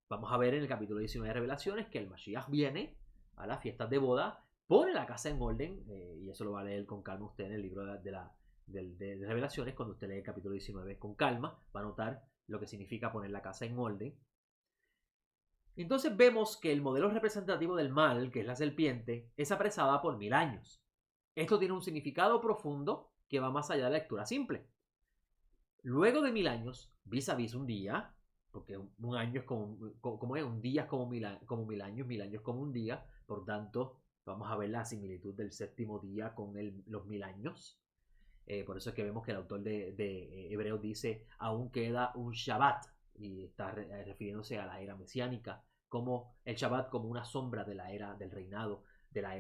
Vamos a ver en el capítulo 19 de Revelaciones que el Mashiach viene a las fiestas de boda, pone la casa en orden, y eso lo va a leer con calma usted en el libro de Revelaciones. Cuando usted lee el capítulo 19 con calma, va a notar lo que significa poner la casa en orden. Entonces vemos que el modelo representativo del mal, que es la serpiente, es apresada por 1000 años. Esto tiene un significado profundo que va más allá de la lectura simple. Luego de 1000 años, vis a vis un día, porque un año es como es, un día es como 1000 años, 1000 años como un día, por tanto, vamos a ver la similitud del séptimo día con los 1000 años. Por eso es que vemos que el autor de Hebreos dice, aún queda un Shabbat, y está refiriéndose a la era mesiánica, como el Shabbat como una sombra de la era del reinado, de la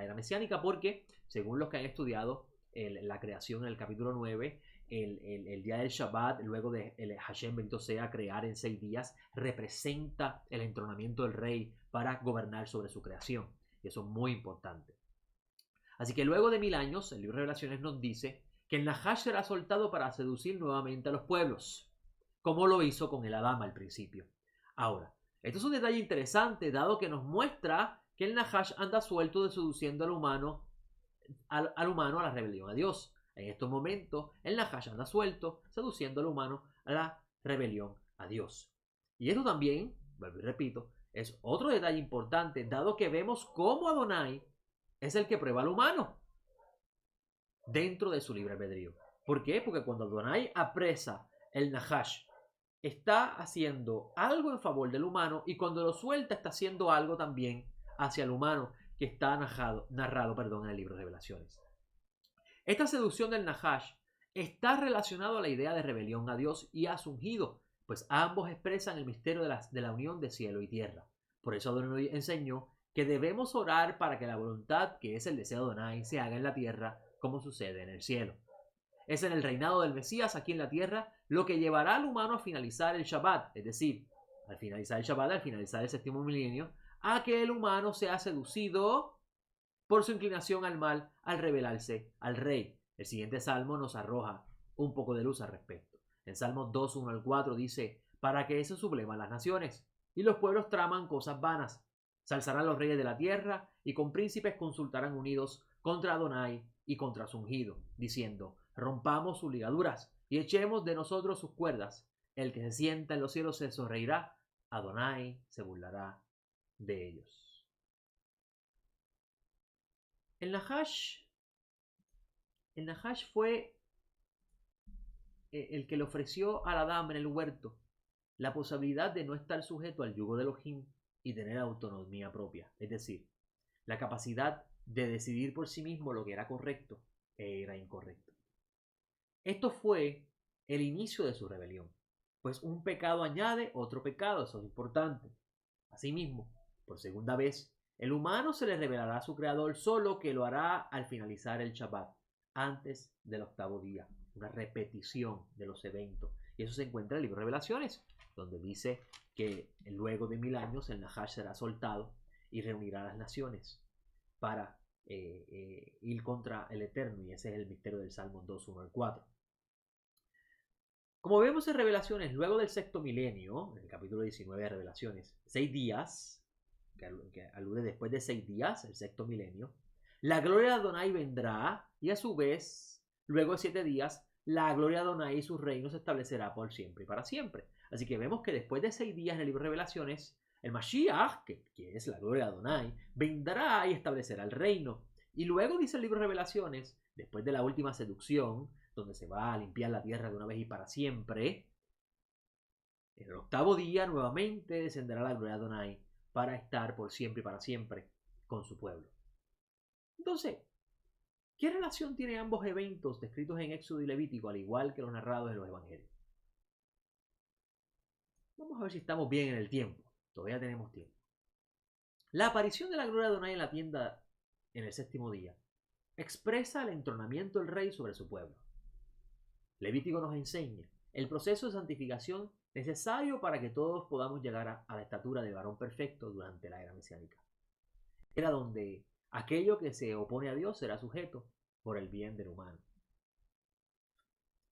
era mesiánica, porque según los que han estudiado la creación en el capítulo 9, el día del Shabbat, luego de el Hashem bendito sea crear en 6 días, representa el entronamiento del rey para gobernar sobre su creación. Y eso es muy importante. Así que luego de 1000 años, el libro de Revelaciones nos dice que el Nahash será soltado para seducir nuevamente a los pueblos, como lo hizo con el Adama al principio. Ahora, esto es un detalle interesante, dado que nos muestra que el Nahash anda suelto de seduciendo al humano a la rebelión a Dios. En estos momentos, el Nahash anda suelto, seduciendo al humano a la rebelión a Dios. Y esto también, vuelvo y repito, es otro detalle importante, dado que vemos cómo Adonai es el que prueba al humano dentro de su libre albedrío. ¿Por qué? Porque cuando Adonai apresa el Nahash, está haciendo algo en favor del humano, y cuando lo suelta está haciendo algo también hacia el humano, que está narrado en el libro de Revelaciones. Esta seducción del Nahash está relacionado a la idea de rebelión a Dios y a su ungido, pues ambos expresan el misterio de la unión de cielo y tierra. Por eso Adonai enseñó que debemos orar para que la voluntad, que es el deseo de Adonai, se haga en la tierra como sucede en el cielo. Es en el reinado del Mesías aquí en la tierra lo que llevará al humano a finalizar el Shabbat, es decir, al finalizar el Shabbat, al finalizar el séptimo milenio, a que el humano sea seducido por su inclinación al mal al rebelarse al rey. El siguiente salmo nos arroja un poco de luz al respecto. En Salmos 2, 1 al 4 dice: para que se subleman las naciones y los pueblos traman cosas vanas. Se alzarán los reyes de la tierra y con príncipes consultarán unidos contra Adonai y contra su ungido, diciendo: rompamos sus ligaduras y echemos de nosotros sus cuerdas. El que se sienta en los cielos se sonreirá, Adonai se burlará de ellos. El Nahash fue el que le ofreció a Adán en el huerto la posibilidad de no estar sujeto al yugo de Elohim y tener autonomía propia, es decir, la capacidad de decidir por sí mismo lo que era correcto e era incorrecto. Esto fue el inicio de su rebelión, pues un pecado añade otro pecado, eso es importante. Asimismo, por segunda vez, el humano se le revelará a su creador, solo que lo hará al finalizar el Shabbat, antes del octavo día, una repetición de los eventos. Y eso se encuentra en el libro de Revelaciones, donde dice que luego de 1000 años el Nahash será soltado y reunirá a las naciones para ir contra el Eterno, y ese es el misterio del Salmo 2, 1 al 4. Como vemos en Revelaciones, luego del sexto milenio, en el capítulo 19 de Revelaciones, 6 días, que alude después de 6 días, el sexto milenio, la gloria de Adonai vendrá, y a su vez, luego de 7 días, la gloria de Adonai y su reino se establecerá por siempre y para siempre. Así que vemos que después de 6 días en el libro de Revelaciones, el Mashiach, que es la gloria de Adonai, vendrá y establecerá el reino. Y luego dice el libro de Revelaciones, después de la última seducción, donde se va a limpiar la tierra de una vez y para siempre, en el octavo día nuevamente descenderá la gloria de Adonai para estar por siempre y para siempre con su pueblo. Entonces, ¿qué relación tienen ambos eventos descritos en Éxodo y Levítico, al igual que los narrados en los evangelios? Vamos a ver si estamos bien en el tiempo. Todavía tenemos tiempo. La aparición de la gloria de Adonai en la tienda en el séptimo día expresa el entronamiento del rey sobre su pueblo. Levítico nos enseña el proceso de santificación necesario para que todos podamos llegar a la estatura del varón perfecto durante la era mesiánica. Era donde aquello que se opone a Dios será sujeto por el bien del humano.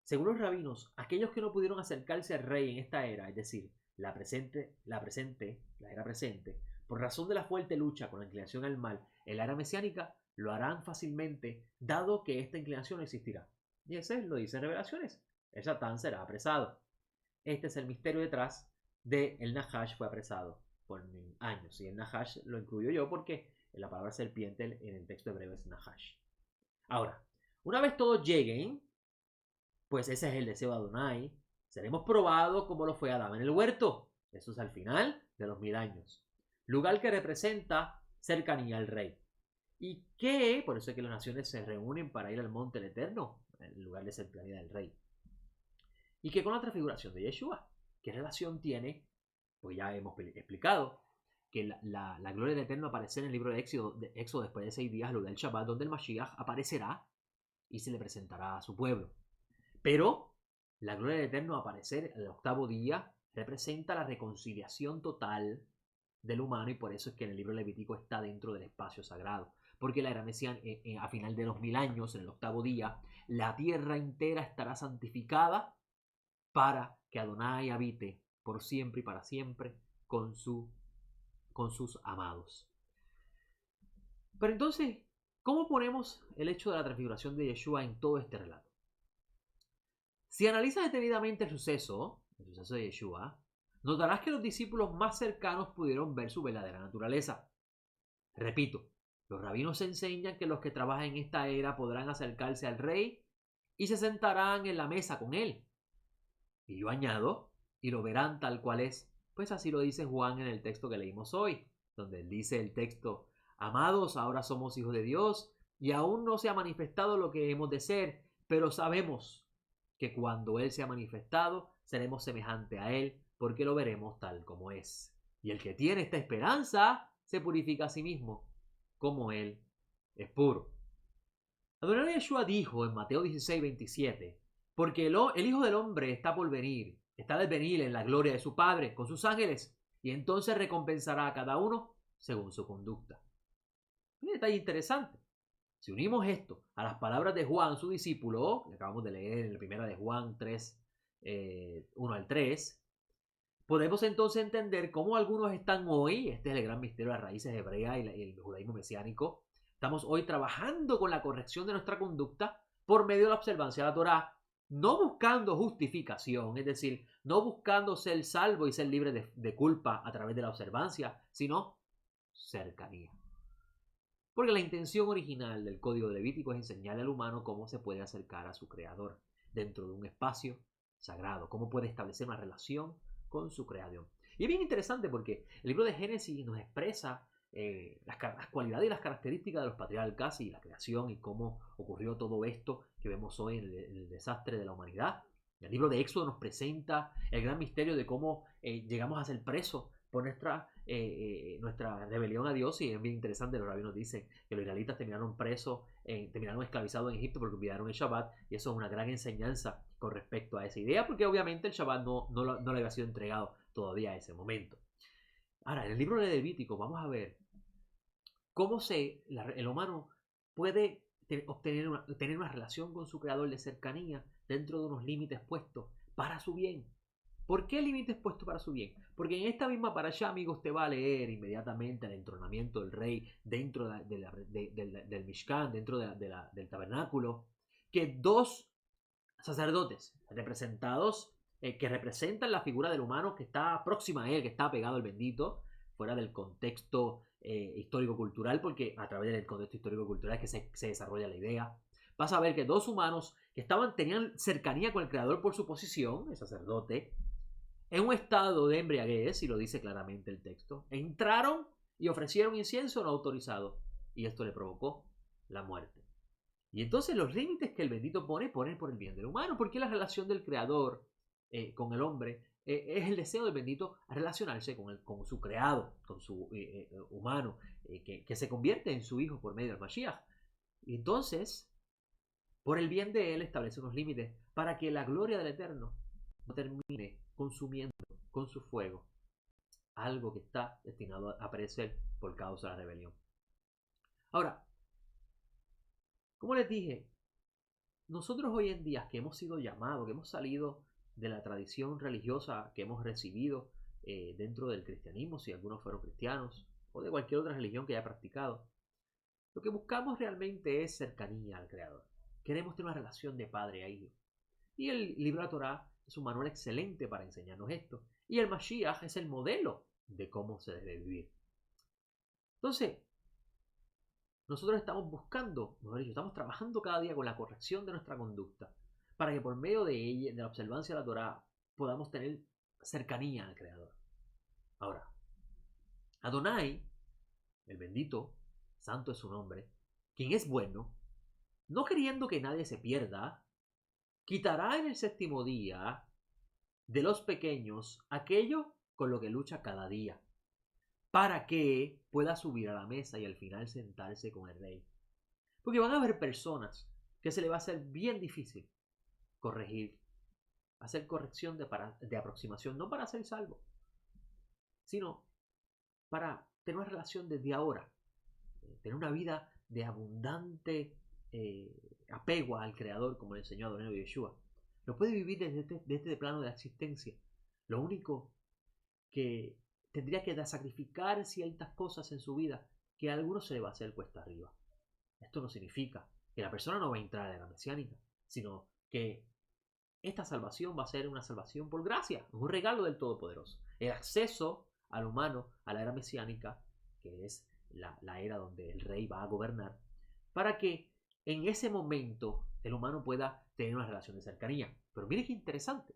Según los rabinos, aquellos que no pudieron acercarse al rey en esta era, es decir, la era presente, por razón de la fuerte lucha con la inclinación al mal en la era mesiánica, lo harán fácilmente, dado que esta inclinación existirá. Y ese lo dice en Revelaciones: el Satán será apresado. Este es el misterio detrás de el Nahash fue apresado por 1000 años. Y el Nahash lo incluyo yo porque la palabra serpiente en el texto hebreo es Nahash. Ahora, una vez todos lleguen, pues ese es el deseo de Adonai, seremos probados como lo fue Adán en el huerto. Eso es al final de los 1000 años. Lugar que representa cercanía al rey. Y que, por eso es que las naciones se reúnen para ir al monte del Eterno, el lugar de cercanía del rey. Y que con la transfiguración de Yeshua, ¿qué relación tiene? Pues ya hemos explicado que la gloria del Eterno aparece en el libro de Éxodo después de 6 días, lugar del Shabbat, donde el Mashiach aparecerá y se le presentará a su pueblo. Pero la gloria del Eterno aparecer el octavo día representa la reconciliación total del humano, y por eso es que en el libro Levítico está dentro del espacio sagrado. Porque la era mesiánica, a final de los 1000 años, en el octavo día, la tierra entera estará santificada para que Adonai habite por siempre y para siempre con sus amados. Pero entonces, ¿cómo ponemos el hecho de la transfiguración de Yeshua en todo este relato? Si analizas detenidamente el suceso de Yeshua, notarás que los discípulos más cercanos pudieron ver su verdadera naturaleza. Repito, los rabinos enseñan que los que trabajan en esta era podrán acercarse al rey y se sentarán en la mesa con él. Y yo añado, y lo verán tal cual es, pues así lo dice Juan en el texto que leímos hoy, donde él dice el texto: amados, ahora somos hijos de Dios, y aún no se ha manifestado lo que hemos de ser, pero sabemos que cuando Él se ha manifestado, seremos semejante a Él, porque lo veremos tal como es. Y el que tiene esta esperanza, se purifica a sí mismo, como Él es puro. Adonai Yeshua dijo en Mateo 16:27, porque el Hijo del Hombre está por venir, está de venir en la gloria de su Padre, con sus ángeles, y entonces recompensará a cada uno según su conducta. Un detalle interesante. Si unimos esto a las palabras de Juan, su discípulo, que acabamos de leer en la primera de Juan 3, 1 al 3, podemos entonces entender cómo algunos están hoy, este es el gran misterio de las raíces hebreas y el judaísmo mesiánico, estamos hoy trabajando con la corrección de nuestra conducta por medio de la observancia de la Torá, no buscando justificación, es decir, no buscando ser salvo y ser libre de culpa a través de la observancia, sino cercanía. Porque la intención original del Código Levítico es enseñarle al humano cómo se puede acercar a su Creador dentro de un espacio sagrado, cómo puede establecer una relación con su creación. Y es bien interesante porque el libro de Génesis nos expresa las cualidades y las características de los patriarcas y la creación y cómo ocurrió todo esto que vemos hoy en el desastre de la humanidad. El libro de Éxodo nos presenta el gran misterio de cómo llegamos a ser presos por nuestra rebelión a Dios, y es bien interesante. Los rabinos dicen que los israelitas terminaron presos, terminaron esclavizados en Egipto porque olvidaron el Shabbat, y eso es una gran enseñanza con respecto a esa idea, porque obviamente el Shabbat no le había sido entregado todavía a ese momento. Ahora, en el libro de Levítico vamos a ver cómo el humano puede tener una relación con su creador de cercanía dentro de unos límites puestos para su bien. ¿Por qué límites puestos para su bien? Porque en esta misma parashá, amigos, te va a leer inmediatamente el entronamiento del rey dentro del Mishkan, dentro del tabernáculo, que dos sacerdotes representados, que representan la figura del humano que está próxima a él, que está pegado al bendito, fuera del contexto histórico-cultural, porque a través del contexto histórico-cultural es que se desarrolla la idea. Vas a ver que dos humanos que tenían cercanía con el Creador por su posición, el sacerdote, en un estado de embriaguez, y lo dice claramente el texto, entraron y ofrecieron incienso no autorizado, y esto le provocó la muerte. Y entonces los límites que el bendito pone por el bien del humano, porque la relación del creador con el hombre es el deseo del bendito a relacionarse con su creado, con su humano, que se convierte en su hijo por medio del Mashiach. Y entonces, por el bien de él, establece unos límites para que la gloria del Eterno no termine consumiendo con su fuego algo que está destinado a perecer por causa de la rebelión. Ahora, como les dije, nosotros hoy en día que hemos sido llamados, que hemos salido de la tradición religiosa que hemos recibido dentro del cristianismo, si algunos fueron cristianos, o de cualquier otra religión que haya practicado, lo que buscamos realmente es cercanía al Creador. Queremos tener una relación de padre a hijo. Y el libro de la Torá es un manual excelente para enseñarnos esto. Y el Mashiach es el modelo de cómo se debe vivir. Entonces, nosotros estamos buscando, mejor dicho, estamos trabajando cada día con la corrección de nuestra conducta, para que por medio de ella, de la observancia de la Torá, podamos tener cercanía al Creador. Ahora, Adonai, el bendito, santo es su nombre, quien es bueno, no queriendo que nadie se pierda, quitará en el séptimo día de los pequeños aquello con lo que lucha cada día, para que pueda subir a la mesa y al final sentarse con el rey. Porque van a haber personas que se le va a hacer bien difícil corregir, hacer corrección de aproximación, no para ser salvo, sino para tener una relación desde ahora, tener una vida de abundante apego al Creador, como le enseñó a Adonai Yeshua. Lo puede vivir desde este plano de la existencia. Lo único que tendría que sacrificar ciertas cosas en su vida que a algunos se le va a hacer cuesta arriba. Esto no significa que la persona no va a entrar a la era mesiánica, sino que esta salvación va a ser una salvación por gracia, un regalo del Todopoderoso. El acceso al humano a la era mesiánica, que es la era donde el rey va a gobernar, para que en ese momento el humano pueda tener una relación de cercanía. Pero mire qué interesante.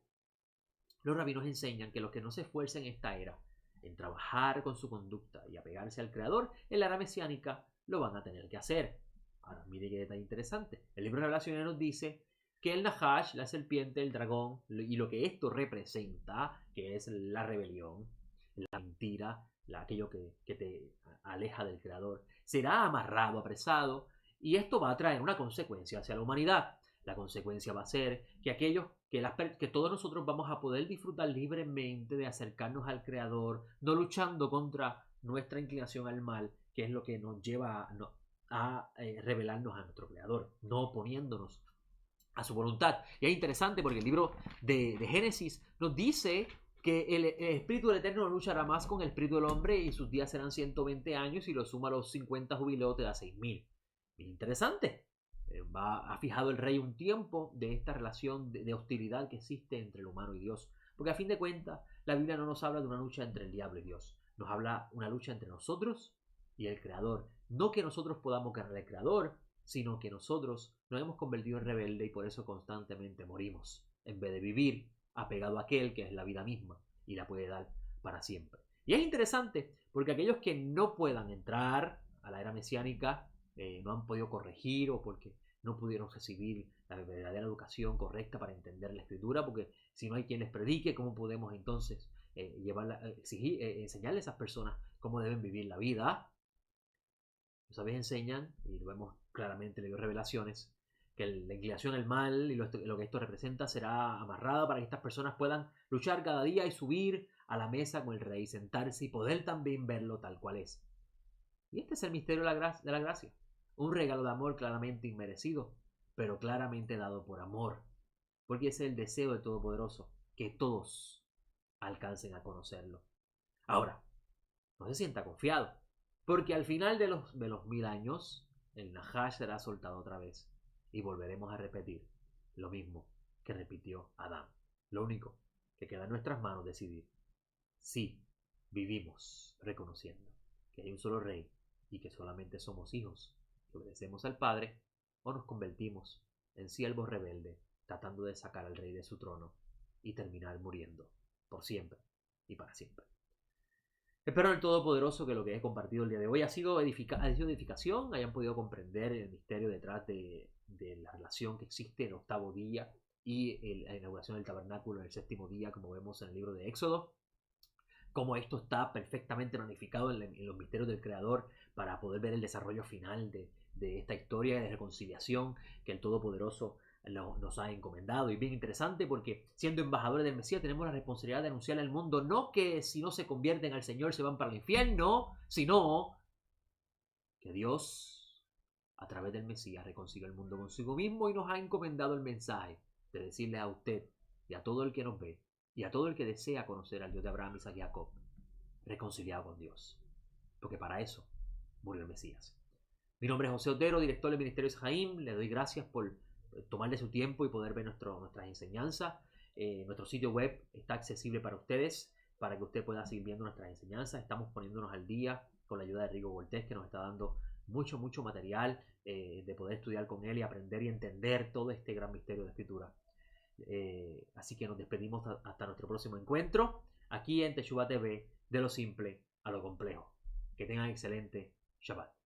Los rabinos enseñan que los que no se esfuercen en esta era en trabajar con su conducta y apegarse al Creador, en la era mesiánica lo van a tener que hacer. Ahora, mire qué detalle interesante. El libro de Revelaciones nos dice que el Nahash, la serpiente, el dragón, y lo que esto representa, que es la rebelión, la mentira, aquello que te aleja del Creador, será amarrado, apresado, y esto va a traer una consecuencia hacia la humanidad. La consecuencia va a ser que que todos nosotros vamos a poder disfrutar libremente de acercarnos al Creador, no luchando contra nuestra inclinación al mal, que es lo que nos lleva a revelarnos a nuestro Creador, no oponiéndonos a su voluntad. Y es interesante porque el libro de Génesis nos dice que el espíritu del Eterno luchará más con el espíritu del hombre y sus días serán 120 años y lo suma a los 50 jubileos te da 6000. Bien interesante. Ha fijado el rey un tiempo de esta relación de hostilidad que existe entre el humano y Dios. Porque a fin de cuentas, la Biblia no nos habla de una lucha entre el diablo y Dios. Nos habla una lucha entre nosotros y el Creador. No que nosotros podamos ganar al Creador, sino que nosotros nos hemos convertido en rebelde y por eso constantemente morimos, en vez de vivir apegado a aquel que es la vida misma y la puede dar para siempre. Y es interesante porque aquellos que no puedan entrar a la era mesiánica, no han podido corregir o porque no pudieron recibir la verdadera educación correcta para entender la escritura, porque si no hay quien les predique, ¿cómo podemos entonces enseñarle a esas personas cómo deben vivir la vida? Los sabios enseñan, y lo vemos claramente en las revelaciones, que la inclinación al mal y lo que esto representa será amarrada para que estas personas puedan luchar cada día y subir a la mesa con el rey, sentarse y poder también verlo tal cual es. Y este es el misterio de la gracia. Un regalo de amor claramente inmerecido, pero claramente dado por amor. Porque ese es el deseo del Todopoderoso, que todos alcancen a conocerlo. Ahora, no se sienta confiado, porque al final de los 1000 años, el Nahash será soltado otra vez y volveremos a repetir lo mismo que repitió Adán. Lo único que queda en nuestras manos decidir si vivimos reconociendo que hay un solo rey y que solamente somos hijos que obedecemos al Padre, o nos convertimos en siervos rebeldes tratando de sacar al rey de su trono y terminar muriendo por siempre y para siempre. Espero en el Todopoderoso que lo que he compartido el día de hoy ha sido edificación, hayan podido comprender el misterio detrás de la relación que existe en el 8º día y la inauguración del tabernáculo en el 7º día, como vemos en el libro de Éxodo. Cómo esto está perfectamente planificado en los misterios del Creador para poder ver el desarrollo final de esta historia de reconciliación que el Todopoderoso nos ha encomendado. Y bien interesante porque siendo embajadores del Mesías tenemos la responsabilidad de anunciar al mundo no que si no se convierten al Señor se van para el infierno, sino que Dios a través del Mesías reconcilia el mundo consigo mismo y nos ha encomendado el mensaje de decirle a usted y a todo el que nos ve y a todo el que desea conocer al Dios de Abraham, Isaac y Jacob, reconciliado con Dios. Porque para eso murió el Mesías. Mi nombre es José Otero, director del Ministerio Jaim. Le doy gracias por tomarle su tiempo y poder ver nuestras enseñanzas. Nuestro sitio web está accesible para ustedes, para que usted pueda seguir viendo nuestras enseñanzas. Estamos poniéndonos al día con la ayuda de Rigo Voltés, que nos está dando mucho material de poder estudiar con él y aprender y entender todo este gran misterio de escritura. Así que nos despedimos hasta nuestro próximo encuentro aquí en Teshuvah TV, de lo simple a lo complejo. Que tengan excelente Shabbat.